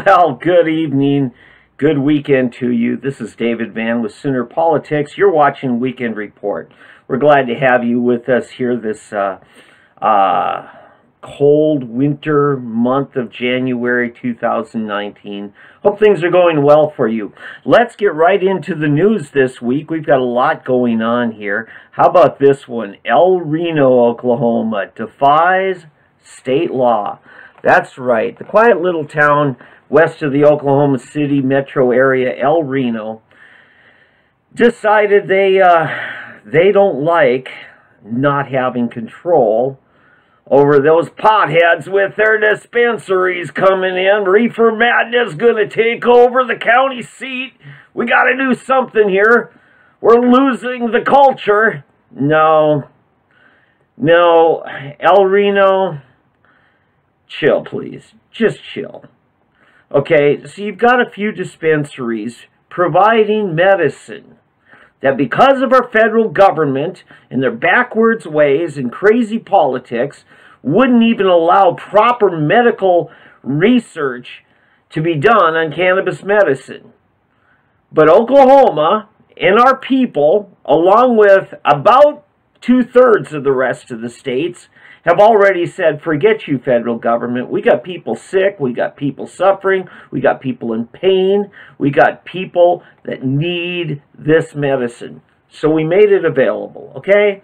Well, good evening, good weekend to you. This is David Van with Sooner Politics. You're watching Weekend Report. We're glad to have you with us here this cold winter month of January 2019. Hope things are going well for you. Let's get right into the news this week. We've got a lot going on here. How about this one? Reno, Oklahoma defies state law. That's right. The quiet little town west of the Oklahoma City metro area, Reno, decided they don't like not having control over those potheads with their dispensaries coming in. Reefer madness gonna take over the county seat. We gotta do something here. We're losing the culture. No, Reno, chill, please. Just chill. Okay, so you've got a few dispensaries providing medicine that, because of our federal government and their backwards ways and crazy politics, wouldn't even allow proper medical research to be done on cannabis medicine. But Oklahoma and our people, along with about 2/3 of the rest of the states, have already said, forget you, federal government. We got people sick. We got people suffering. We got people in pain. We got people that need this medicine. So we made it available, okay?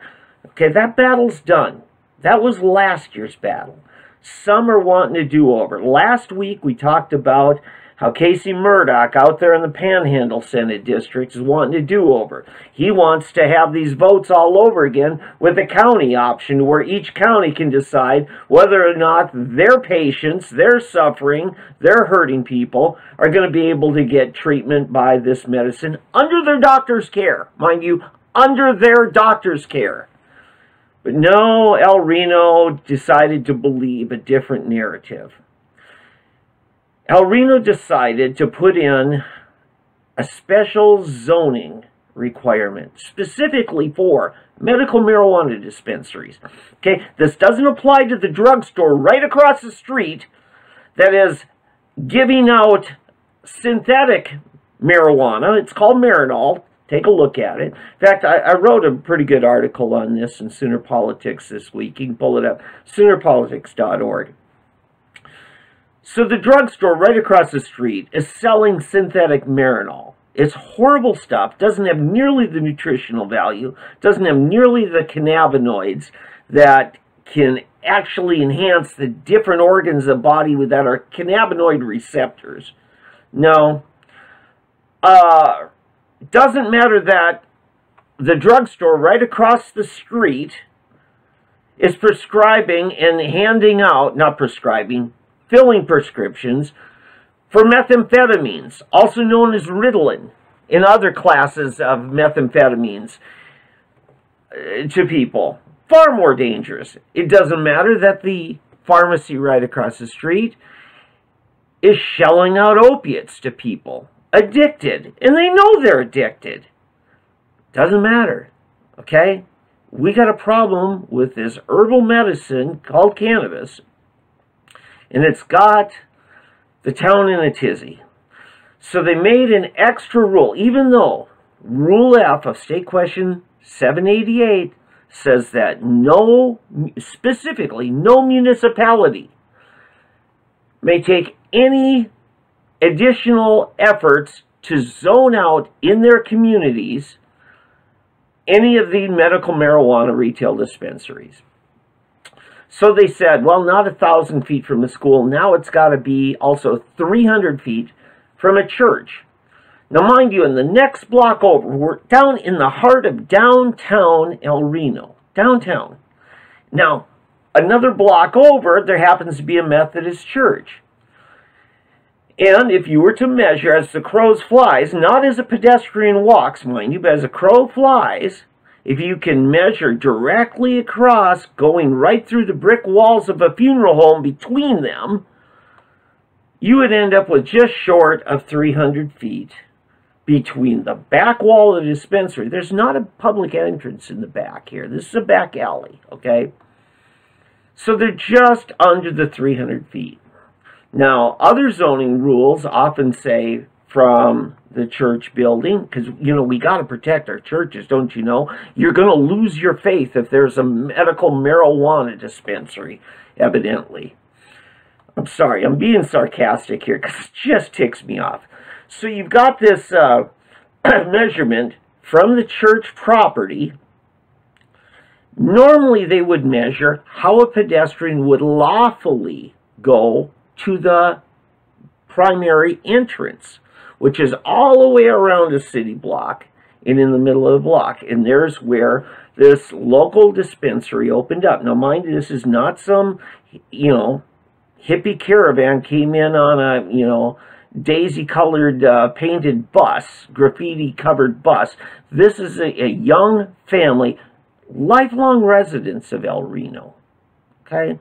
Okay, that battle's done. That was last year's battle. Some are wanting a do-over. Last week we talked about how Casey Murdoch out there in the Panhandle Senate District is wanting a do-over. He wants to have these votes all over again with a county option where each county can decide whether or not their patients, their suffering, their hurting people are going to be able to get treatment by this medicine under their doctor's care. Mind you, under their doctor's care. But no, Reno decided to believe a different narrative. Reno decided to put in a special zoning requirement specifically for medical marijuana dispensaries. Okay, this doesn't apply to the drugstore right across the street that is giving out synthetic marijuana. It's called Marinol. Take a look at it. In fact, I wrote a pretty good article on this in Sooner Politics this week. You can pull it up, SoonerPolitics.org. So the drugstore right across the street is selling synthetic Marinol. It's horrible stuff. Doesn't have nearly the nutritional value. Doesn't have nearly the cannabinoids that can actually enhance the different organs of the body that are cannabinoid receptors. No. Doesn't matter that the drugstore right across the street is prescribing and handing out, not prescribing, filling prescriptions for methamphetamines, also known as Ritalin, and other classes of methamphetamines to people. Far more dangerous. It doesn't matter that the pharmacy right across the street is shelling out opiates to people. Addicted. And they know they're addicted. Doesn't matter. Okay? We got a problem with this herbal medicine called cannabis. And it's got the town in a tizzy. So they made an extra rule, even though Rule F of State Question 788 says that specifically, no municipality may take any additional efforts to zone out in their communities any of the medical marijuana retail dispensaries. So they said, well, not 1,000 feet from a school. Now it's got to be also 300 feet from a church. Now, mind you, in the next block over, we're down in the heart of downtown Reno. Downtown. Now, another block over, there happens to be a Methodist church. And if you were to measure as the crow flies, not as a pedestrian walks, mind you, but as a crow flies, if you can measure directly across, going right through the brick walls of a funeral home between them, you would end up with just short of 300 feet between the back wall of the dispensary. There's not a public entrance in the back here. This is a back alley, okay? So they're just under the 300 feet. Now, other zoning rules often say from the church building, because, we got to protect our churches, don't you know? You're going to lose your faith if there's a medical marijuana dispensary, evidently. I'm sorry, I'm being sarcastic here because it just ticks me off. So you've got this measurement from the church property. Normally they would measure how a pedestrian would lawfully go to the primary entrance, which is all the way around a city block and in the middle of the block. And there's where this local dispensary opened up. Now, mind you, this is not some, hippie caravan came in on a, daisy-colored painted bus, graffiti-covered bus. This is a young family, lifelong residents of El Reno, okay?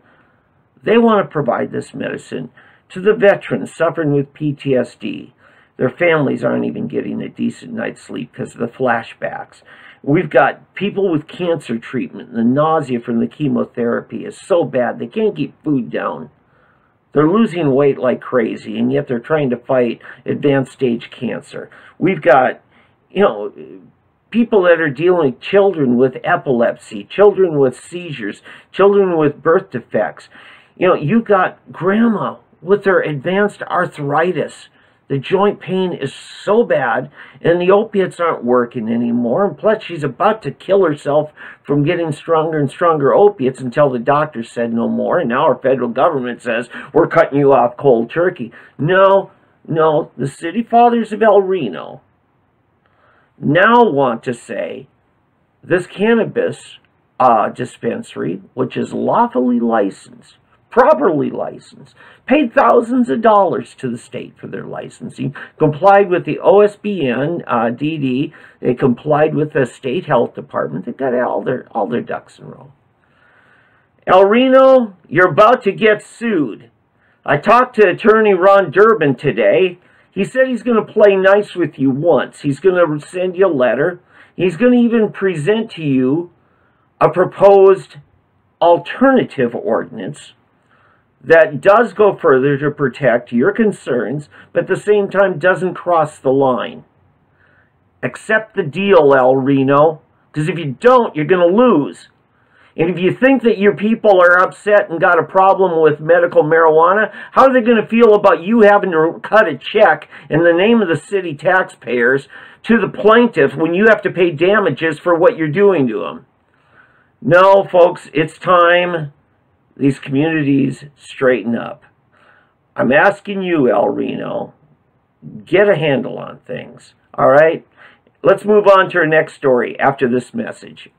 They want to provide this medicine to the veterans suffering with PTSD. Their families aren't even getting a decent night's sleep because of the flashbacks. We've got people with cancer treatment. The nausea from the chemotherapy is so bad they can't keep food down. They're losing weight like crazy, and yet they're trying to fight advanced stage cancer. We've got, people that are dealing with children with epilepsy, children with seizures, children with birth defects. You've got grandma with their advanced arthritis. The joint pain is so bad, and the opiates aren't working anymore. And plus, she's about to kill herself from getting stronger and stronger opiates until the doctor said no more. And now our federal government says, we're cutting you off cold turkey. No, the city fathers of El Reno now want to say this cannabis dispensary, which is lawfully licensed, properly licensed, paid thousands of dollars to the state for their licensing, complied with the OSBN, DD, they complied with the state health department. They got all their ducks in a row. El Reno, you're about to get sued. I talked to attorney Ron Durbin today. He said he's going to play nice with you once. He's going to send you a letter. He's going to even present to you a proposed alternative ordinance that does go further to protect your concerns, but at the same time doesn't cross the line. Accept the deal, El Reno, because if you don't, you're going to lose. And if you think that your people are upset and got a problem with medical marijuana, how are they going to feel about you having to cut a check in the name of the city taxpayers to the plaintiff when you have to pay damages for what you're doing to them? No, folks, it's time these communities straighten up. I'm asking you, El Reno, get a handle on things, all right? Let's move on to our next story after this message.